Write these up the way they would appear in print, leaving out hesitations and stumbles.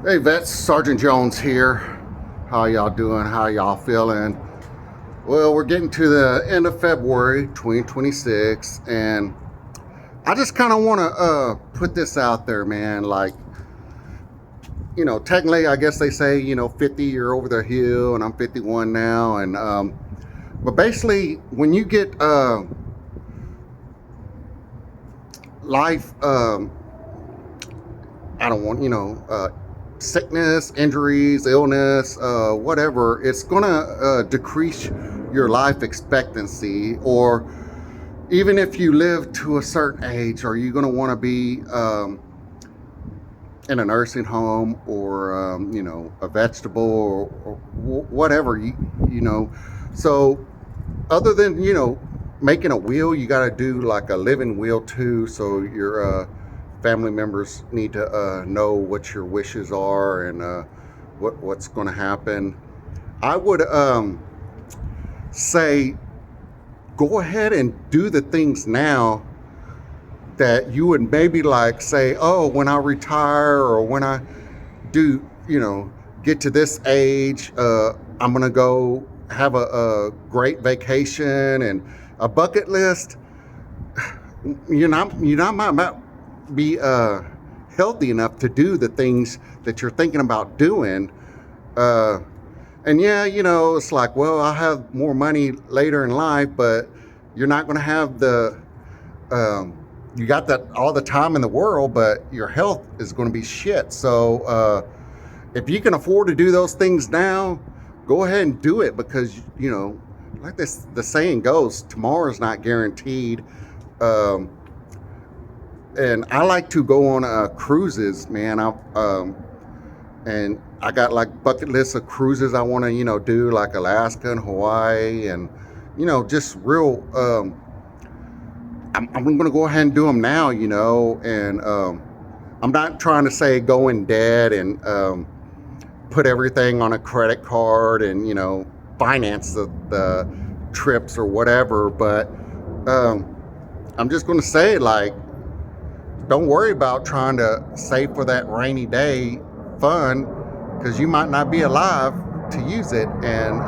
Hey vets, Sergeant Jones here. How y'all doing? How y'all feeling? Well, we're getting to the end of February 2026, and I just kind of want to put this out there, man. Like, technically, I guess they say, 50, you're over the hill, and I'm 51 now, and but basically, when you get life, I don't want, sickness, injuries, illness, whatever, it's going to decrease your life expectancy. Or even if you live to a certain age, are you going to want to be in a nursing home or, a vegetable or whatever, So other than, making a will, you got to do like a living will too. So your family members need to know what your wishes are and what's going to happen. I would say go ahead and do the things now that you would maybe like say, oh, when I retire or when I do, get to this age, I'm going to go have a great vacation and a bucket list. You're not might be healthy enough to do the things that you're thinking about doing. And yeah, it's like, well, I'll have more money later in life, but you're not going to have you got that all the time in the world, but your health is going to be shit. So if you can afford to do those things now, go ahead and do it, because, like the saying goes, tomorrow's not guaranteed. And I like to go on cruises, man. And I got like bucket lists of cruises I want to, do, like Alaska and Hawaii, and just real. I'm going to go ahead and do them now, and I'm not trying to say go in debt and put everything on a credit card and finance the trips or whatever, but I'm just going to say, like, don't worry about trying to save for that rainy day fund, because you might not be alive to use it. And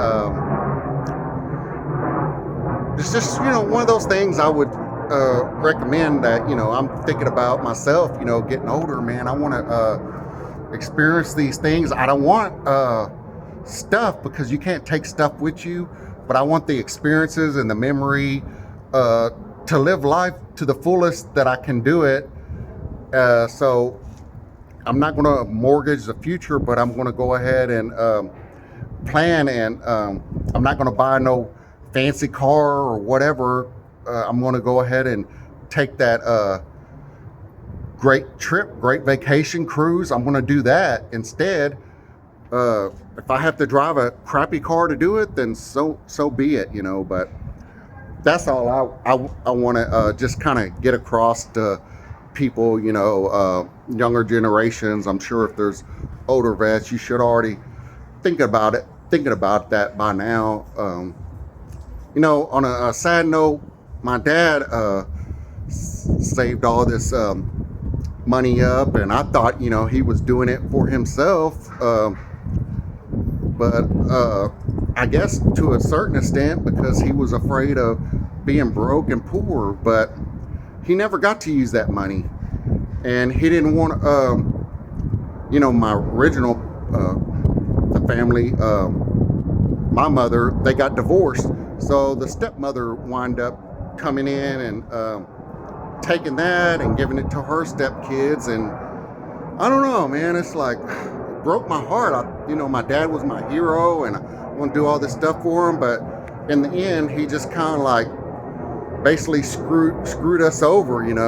it's just, one of those things I would recommend that, I'm thinking about myself, getting older, man. I want to experience these things. I don't want stuff, because you can't take stuff with you, but I want the experiences and the memory to live life to the fullest that I can do it. So I'm not going to mortgage the future, but I'm going to go ahead and plan, and I'm not going to buy no fancy car or whatever. I'm going to go ahead and take that great trip, great vacation cruise. I'm going to do that instead. If I have to drive a crappy car to do it, then so be it, but that's all I want to just kind of get across to people, younger generations. I'm sure if there's older vets, you should already thinking about that by now. On a sad note, my dad saved all this money up, and I thought, he was doing it for himself. But I guess to a certain extent, because he was afraid of being broke and poor, but he never got to use that money. And he didn't want, my original the family, my mother, they got divorced. So the stepmother wound up coming in and taking that and giving it to her stepkids. And I don't know, man, it's like, it broke my heart. My dad was my hero, and I want to do all this stuff for him, but in the end, he just kind of like basically screwed us over, and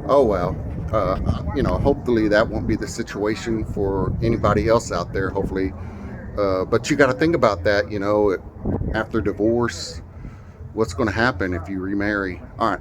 oh well. Hopefully that won't be the situation for anybody else out there, hopefully. But you got to think about that, after divorce, what's going to happen if you remarry. All right.